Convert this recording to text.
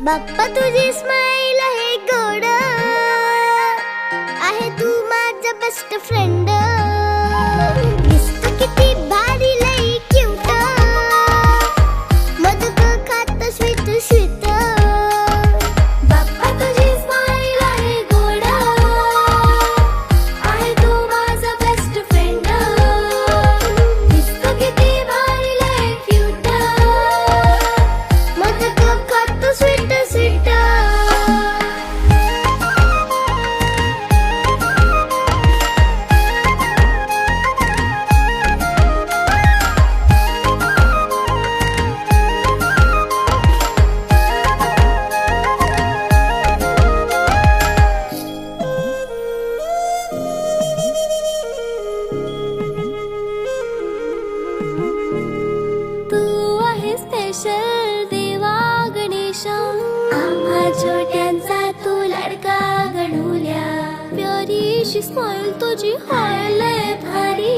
बाप्पा तुझी स्माइल आहे गोड, आहे तू माझा बेस्ट फ्रेंड. दिसतो किती भारी लई क्यूट, मोदक खात स्वीट स्वीट. बाप्पा तुझी स्माइल आहे गोड, आहे तू माझा बेस्ट फ्रेंड. दिसतो किती भारी लई क्यूट, मोदक खात स्वीट स्वीट. तू आहे स्पेशल देवा गणेशा, आम्हा छोट्यांचा तू लाडका गणूल्या. प्यारीशी स्माइल तुझी हाय लय भारी.